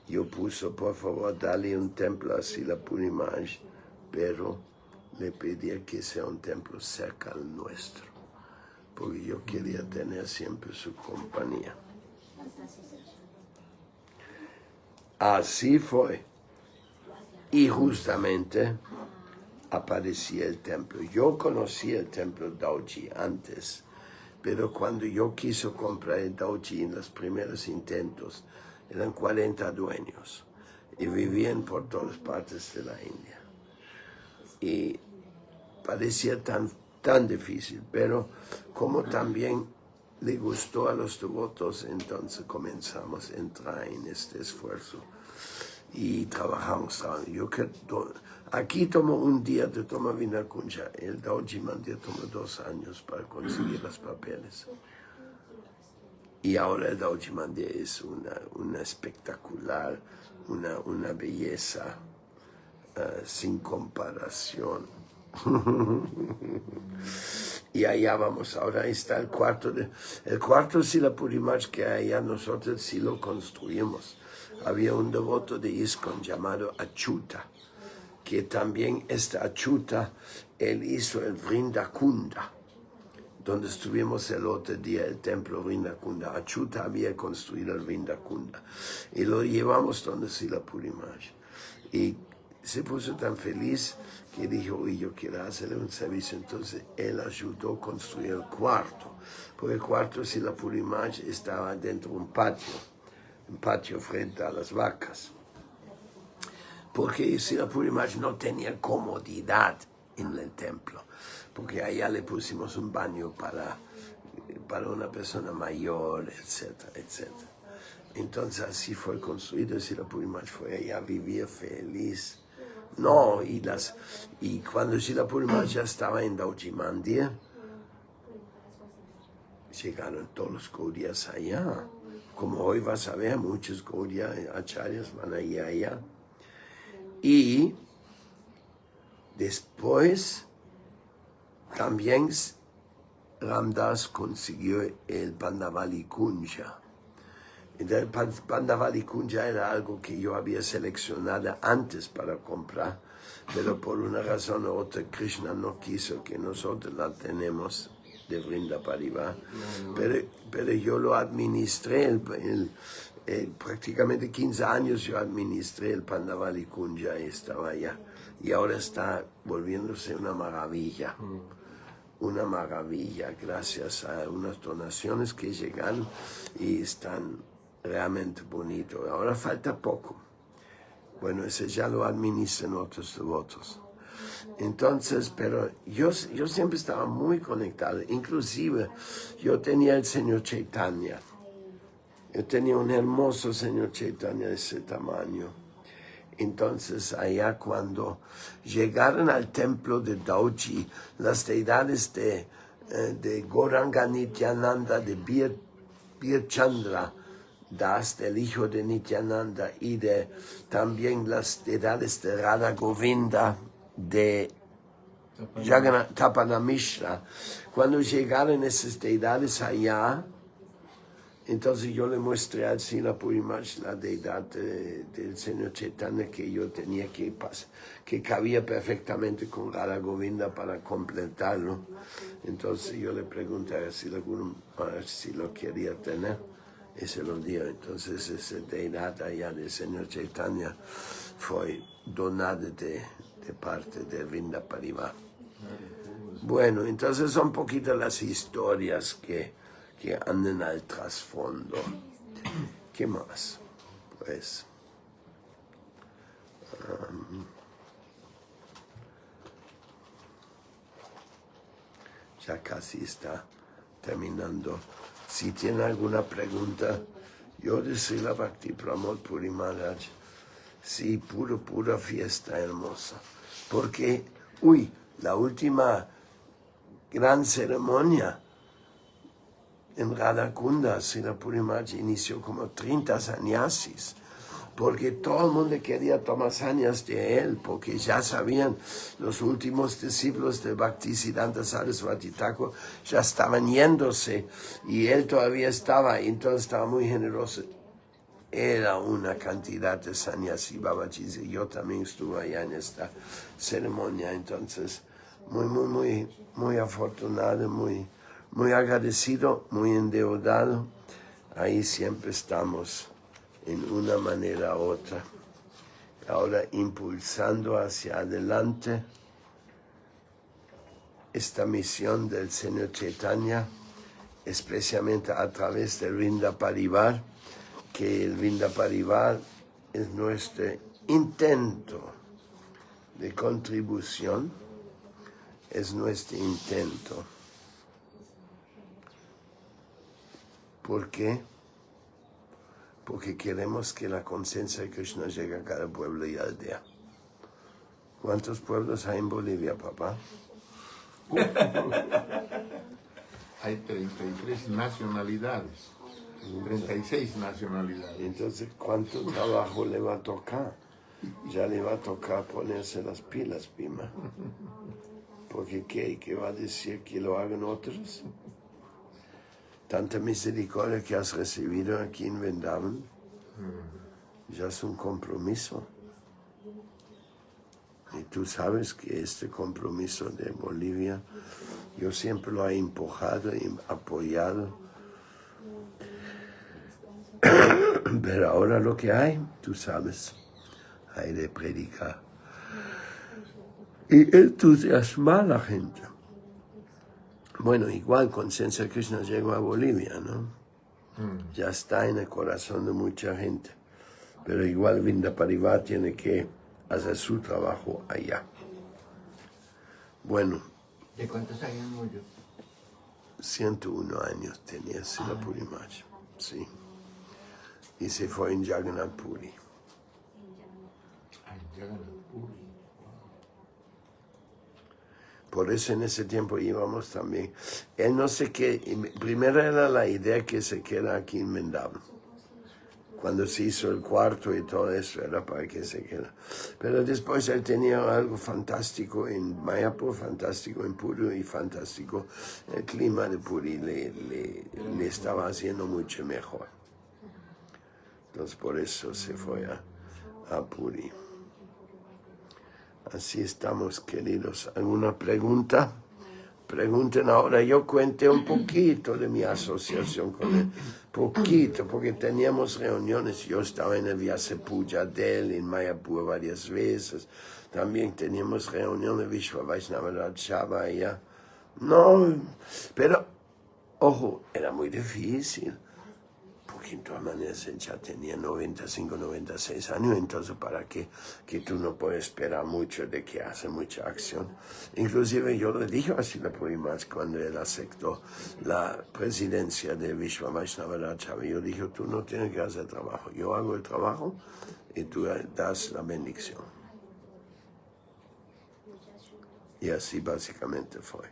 yo puse, por favor, dale un templo a Srila Puri Maharaj, pero le pedía que sea un templo cerca al nuestro, porque yo quería tener siempre su compañía. Así fue. Y justamente aparecía el templo. Yo conocía el templo Dauji antes, pero cuando yo quise comprar el Dauji en los primeros intentos, eran 40 dueños y vivían por todas partes de la India. Y parecía tan difícil, pero como también le gustó a los devotos, entonces comenzamos a entrar en este esfuerzo y trabajamos. Aquí tomó un día de toma Vinakunja, el Dauji Mandir tomó 2 años para conseguir los papeles. Y ahora el Dauji Mandir es una espectacular, una belleza sin comparación. Y allá vamos, ahora está el cuarto Srila Puri Maharaj, que allá nosotros sí lo construimos. Había un devoto de ISKCON llamado Achyuta, que también Achyuta, él hizo el Vrindakunda, donde estuvimos el otro día, el templo Vrindakunda. Achyuta había construido el Vrindakunda y lo llevamos donde Srila Puri Maharaj. Y se puso tan feliz que dijo, uy, yo quiero hacerle un servicio. Entonces él ayudó a construir el cuarto, porque el cuarto Srila Puri Maharaj estaba dentro de un patio frente a las vacas, porque Srila Puri Maharaj no tenía comodidad en el templo, porque allá le pusimos un baño para una persona mayor, etcétera, etcétera. Entonces así fue construido. Srila Puri Maharaj fue allá a vivir feliz. No, y cuando Srila Puri Maharaj ya estaba en Dauji Mandir, llegaron todos los Gaudiyas allá. Como hoy vas a ver, muchos Gaudiya acharyas van allá. Y después también Ram Das consiguió el Bandavali Kunja. El Bandavali Kunja era algo que yo había seleccionado antes para comprar, pero por una razón u otra Krishna no quiso que nosotros la tenemos de Vrinda Parivar. Pero yo lo administré, prácticamente 15 años yo administré el Bandavali Kunja y estaba allá. Y ahora está volviéndose una maravilla. Una maravilla, gracias a unas donaciones que llegan y están realmente bonitos. Ahora falta poco. Bueno, ese ya lo administran otros devotos. Entonces, pero yo siempre estaba muy conectado. Inclusive, yo tenía el Señor Chaitanya. Yo tenía un hermoso Señor Chaitanya de ese tamaño. Entonces, allá cuando llegaron al templo de Dauji, las deidades de Gauranga Nityananda, de Bir Chandra Das, del hijo de Nityananda, y también las deidades de Radha Govinda, de Tapana Mishra. Cuando llegaron esas deidades allá, entonces yo le mostré al Srila Puri Maharaj la deidad del Señor Chaitanya que yo tenía que cabía perfectamente con Radha Govinda para completarlo. Entonces yo le pregunté a Srila Guru Maharaj si lo quería tener y se lo dio. Entonces esa deidad allá del Señor Chaitanya fue donada de parte de Vrinda Parivar. Bueno, entonces son poquitas las historias que andan al trasfondo. ¿Qué más? Pues ya casi está terminando. Si tiene alguna pregunta, yo decía la Bhakti Pramod Puri Maharaj, sí, pura fiesta hermosa. Porque, la última gran ceremonia en Radhakunda, Srila Puri Maharaj inició como 30 sannyasis, porque todo el mundo quería tomar sannyas de él, porque ya sabían, los últimos discípulos de Bhaktisiddhanta Saraswati Thakur ya estaban yéndose, y él todavía estaba, y entonces estaba muy generoso. Era una cantidad de sannyasi, Babaji dice, yo también estuve allá en esta ceremonia, entonces muy afortunado, muy agradecido, muy endeudado. Ahí siempre estamos en una manera u otra. Ahora impulsando hacia adelante esta misión del Señor Chaitanya, especialmente a través del Vrinda Parivar, que el Vrinda Parivar es nuestro intento de contribución, es nuestro intento. ¿Por qué? Porque queremos que la conciencia de Krishna llegue a cada pueblo y aldea. ¿Cuántos pueblos hay en Bolivia, papá? Hay 33 nacionalidades, 36 nacionalidades. Entonces, ¿cuánto trabajo le va a tocar? Ya le va a tocar ponerse las pilas, Pima. Porque ¿qué va a decir que lo hagan otros? Tanta misericordia que has recibido aquí en Vrindavan, ya es un compromiso. Y tú sabes que este compromiso de Bolivia, yo siempre lo he empujado y apoyado. Pero ahora lo que hay, tú sabes, hay de predicar. Y entusiasmar a la gente. Bueno, igual Conciencia Krishna llegó a Bolivia, ¿no? Ya está en el corazón de mucha gente. Pero igual Vrinda Parivar tiene que hacer su trabajo allá. Bueno. ¿De cuántos años murió? 101 años tenía Srila Puri Maharaj, sí. Y se fue en Jagannath Puri. Por eso en ese tiempo íbamos también. Él no sé qué, primero era la idea que se queda aquí en Vrindavan. Cuando se hizo el cuarto y todo eso, era para que se queda. Pero después él tenía algo fantástico en Mayapur, fantástico en Puri y fantástico. El clima de Puri le estaba haciendo mucho mejor. Entonces por eso se fue a Puri. Así estamos, queridos. ¿Alguna pregunta? Pregunten ahora. Yo cuente un poquito de mi asociación con él. Poquito, porque teníamos reuniones. Yo estaba en el Vyasa Puja de él, en Mayapur varias veces. También teníamos reuniones de Vishwa Vaishnava Rajava allá. No, pero, ojo, era muy difícil. Porque en todas maneras él ya tenía 95, 96 años, entonces para qué que tú no puedes esperar mucho de que hace mucha acción. Inclusive yo le dije a Srila Puri Maharaj cuando él aceptó la presidencia de Vishwa Vaishnava Rajava, yo dije, tú no tienes que hacer trabajo, yo hago el trabajo y tú das la bendición. Y así básicamente fue.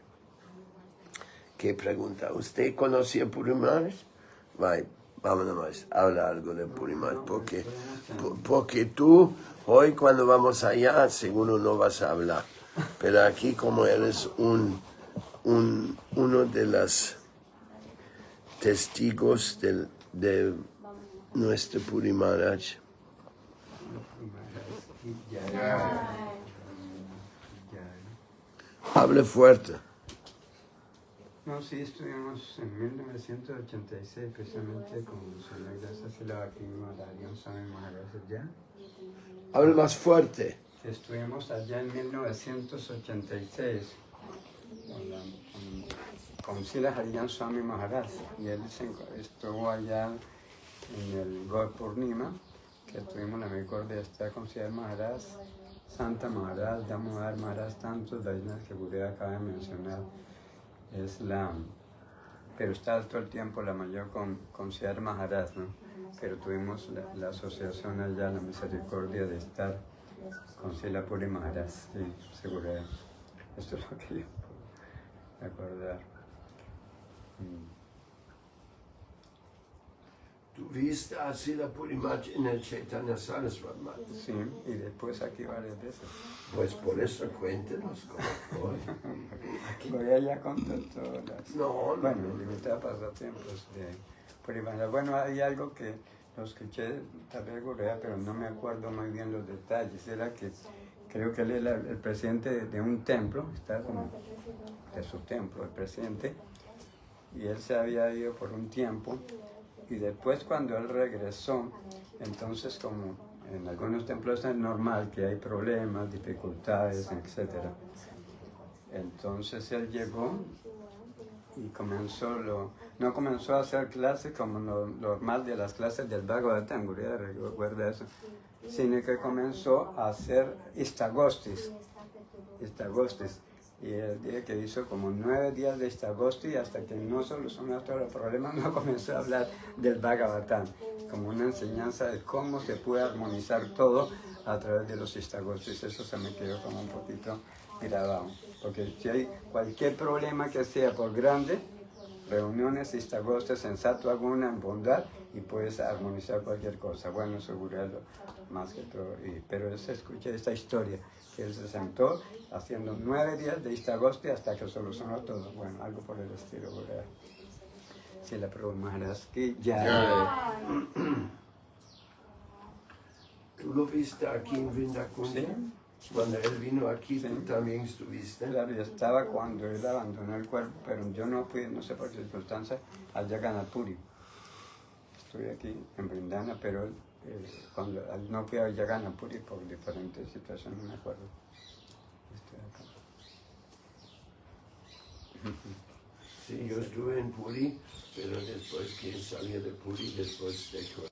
¿Qué pregunta? ¿Usted conocía a Puri Maharaj? Vamos nomás, habla algo de Puri Maharaj, porque tú, hoy cuando vamos allá, seguro no vas a hablar. Pero aquí como eres uno de los testigos de nuestro Puri Maharaj. Hable fuerte. No, sí, estuvimos en 1986, precisamente con el señor Gracias y la Bhakti Madhariam Swami Maharaj allá. Hable más fuerte. Estuvimos allá en 1986 con Srila Harijan Swami Maharaj, y él estuvo allá en el Gaur Purnima, que tuvimos la mejor de estar con Srila Maharaj, Santa Maharaj, Damodar Maharaj, tantos Vaishnavas que Gurudeva acaba de mencionar. pero está todo el tiempo la mayor con Sri Maharaj, ¿no? Pero tuvimos la asociación allá, la misericordia de estar con Srila Puri Maharaj, sí, seguro. Esto es lo que yo puedo acordar. Du viste a Srila Puri Maharaj en el Chaitanya Saraswat Mat. Sí, y después aquí varias veces. Pues por eso cuéntenos cómo fue. Voy allá contó todas las... No, no, Bueno, no. limitada pasatiempos de Puri Maharaj. Bueno, hay algo que lo escuché tal vez Gorea, pero no me acuerdo muy bien los detalles. Era que creo que él era el presidente de un templo, está como de su templo, el presidente, y él se había ido por un tiempo, y después cuando él regresó, entonces como en algunos templos es normal que hay problemas, dificultades, etc. Entonces él llegó y no comenzó a hacer clases como lo normal de las clases del Bhagavatam, recuerda eso, sino que comenzó a hacer istagostis. Y el día que hizo como 9 días de istagosti, hasta que no solucionó todos los problemas, no comenzó a hablar del Bhagavatam, como una enseñanza de cómo se puede armonizar todo a través de los istagostis. Eso se me quedó como un poquito grabado, porque si hay cualquier problema que sea por grande, reuniones istagostis en sattva guna, en bondad, y puedes armonizar cualquier cosa. Bueno, asegurarlo más que todo. Pero se escucha esta historia, que él se sentó haciendo 9 días de istagosti hasta que solucionó todo. Bueno, algo por el estilo. Si la Prabhu Maharaj que ya... ¿Tú lo viste aquí en Vindakunda? Sí. Cuando él vino aquí, Sí. tú también estuviste. Claro, yo estaba cuando él abandonó el cuerpo, pero yo no fui, no sé por qué circunstancias, a Jagannath Puri. Estoy aquí en Brindana, pero cuando no fui a Jagannath Puri por diferentes situaciones, no me acuerdo. Estoy acá. Sí, yo estuve en Puri, pero después que salió de Puri, después dejó.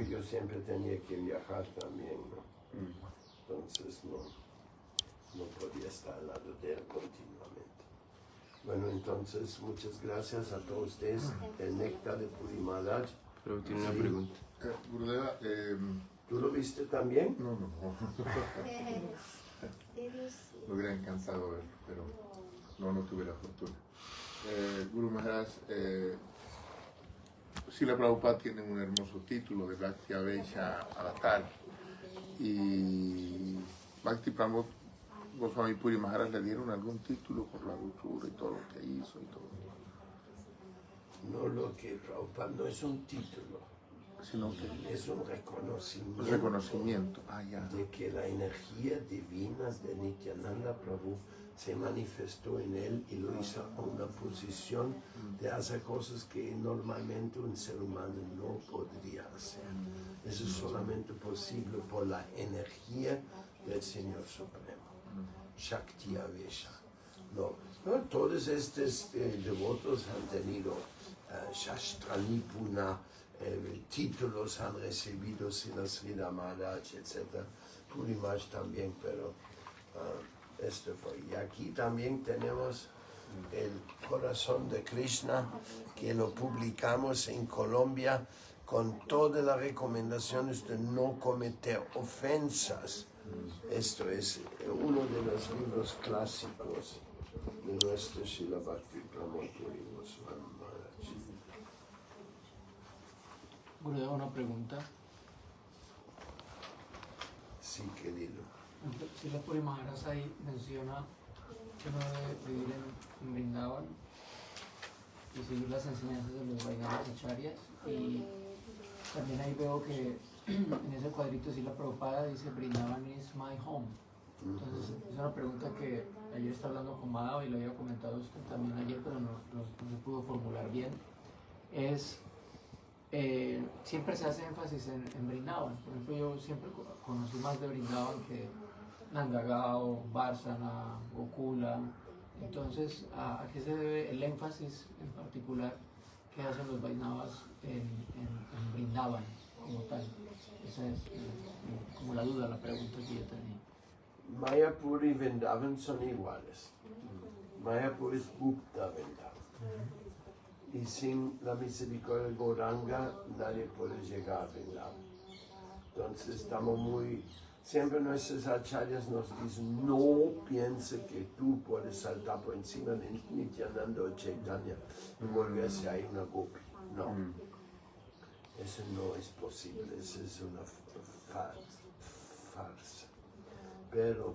Yo siempre tenía que viajar también, ¿no? Entonces no podía estar al lado de él continuamente. Bueno, entonces muchas gracias a todos ustedes. El néctar de Puri Maharaj. Pero tiene una Sí. pregunta. Gurudeva, ¿Tú lo viste también? no. Me hubiera encantado verlo, pero no tuve la fortuna. Guru Maharaj, Srila Prabhupada tiene un hermoso título de Bhakti Avesha Avatar, y Bhakti Pramod Goswami Puri Maharaj le dieron algún título por la dulzura y todo lo que hizo y todo, No, lo que Prabhupada no es un título, sino que es un reconocimiento. reconocimiento. Ya. De que la energía divina de Nityananda Prabhu se manifestó en él y lo hizo a una posición de hacer cosas que normalmente un ser humano no podría hacer. Eso es solamente posible por la energía del Señor Supremo. Shakti Avesha. No, todos estos devotos han tenido Shastra Nipuna, títulos han recibido Srila Sridhar Maharaj, etc. Puri Maharaj también, pero esto fue. Y aquí también tenemos el corazón de Krishna, que lo publicamos en Colombia con todas las recomendaciones de no cometer ofensas. Esto es uno de los libros clásicos de nuestro Srila Bhakti Pramod Puri Goswami Maharaj. Gurudeva, una pregunta. Sí, querido. Srila Puri Maharaj ahí menciona que uno debe vivir en Vrindavan y seguir las enseñanzas de los Vaishnavas acharyas, y también ahí veo que en ese cuadrito Srila Prabhupada dice Vrindavan is my home. Entonces es una pregunta que ayer estaba hablando con Madhava y lo había comentado usted también ayer, pero no se pudo formular bien. Siempre se hace énfasis en Vrindavan. Por ejemplo, yo siempre conocí más de Vrindavan que Nandagao, Varsana, Gokula. Entonces, ¿a qué se debe el énfasis en particular que hacen los Vaishnavas en Vrindavan como tal? Esa es como la duda, la pregunta que yo tenía. Mayapur y Vrindavan son iguales. Mayapur es Gupta Vrindavan. Y sin la misericordia de Gauranga nadie puede llegar a Vrindavan. Entonces estamos siempre nuestros acharyas nos dicen, no piense que tú puedes saltar por encima de Nityananda o Chaitanya y volverse ahí una gopi. No, eso no es posible, eso es una farsa. Pero,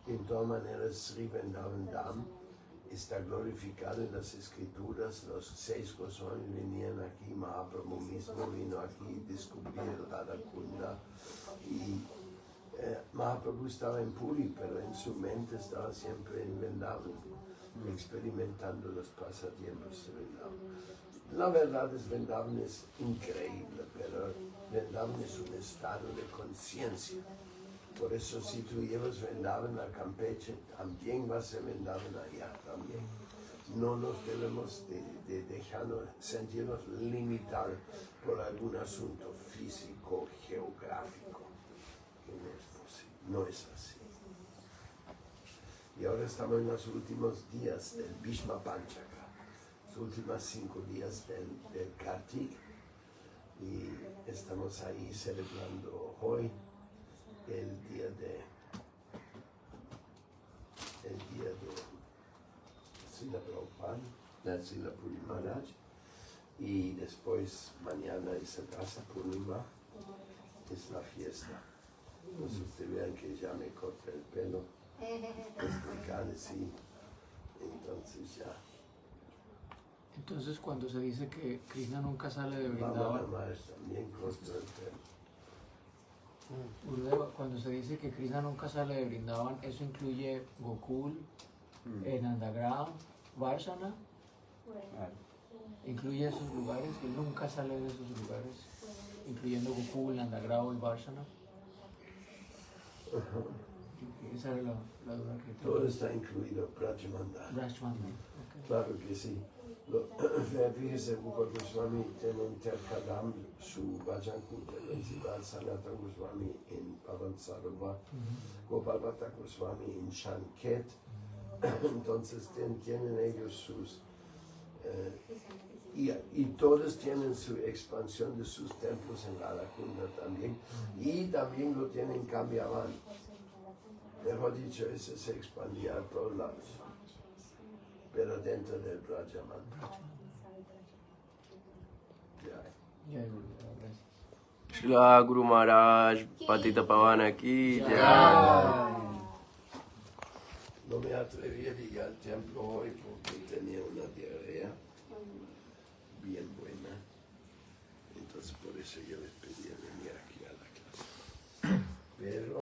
en todas maneras, Sri Vrindavan Dham está glorificado en las escrituras. Los 6 Goswamis venían aquí, Mahaprabhu mismo vino aquí, descubrió el Radha Kunda. Y Mahaprabhu estaba en Puri, pero en su mente estaba siempre en Vrindavan, experimentando los pasatiempos de Vrindavan. La verdad es Vrindavan es increíble, pero Vrindavan es un estado de conciencia. Por eso si tú llevas Vrindavan a Campeche, también va a ser Vrindavan allá también. No nos debemos de dejarnos, sentirnos limitados por algún asunto físico, geográfico, que no es posible, no es así. Y ahora estamos en los últimos días del Bhishma Panchaka, los últimos 5 días del Kartik, y estamos ahí celebrando hoy el día de Srila Prabhupada, de Srila Puri Maharaj, y después mañana es el Rasa Purnima, es la fiesta. Entonces ustedes vean que ya me corté el pelo, sí, entonces ya. Entonces, cuando se dice que Krishna nunca sale de Mamá Vrindavan, Maharaj también cortó el pelo. Gurudeva, cuando se dice que Krishna nunca sale de Vrindavan, ¿eso incluye Gokul, Nandagram, Varshana? ¿Incluye esos lugares? ¿Él nunca sale de esos lugares? Incluyendo Gokul, Nandagram y Varshana. Esa era la duda que tengo. Todo está incluido, Brajmandal. Brajmandal, ok. Claro que sí. Fíjese, Gopal Goswami tiene en Terkadam su Bhajan Kuta principal, Sanatana Goswami en Pavan Sarovar, Gopal Bhatta Goswami en Shanket. Entonces tienen ellos sus... y todos tienen su expansión de sus templos en Radha Kunda también. Y también lo tienen en Kamyavan. Mejor dicho, ese se expandía a todos lados, pero dentro del Brajaman. Ya, Gurudeva, gracias. Shila Guru Maharaj, Patita Pavana ki jai. No me atreví a llegar al templo hoy porque tenía una diarrea bien buena. Entonces por eso yo les pedí venir aquí a la clase. Pero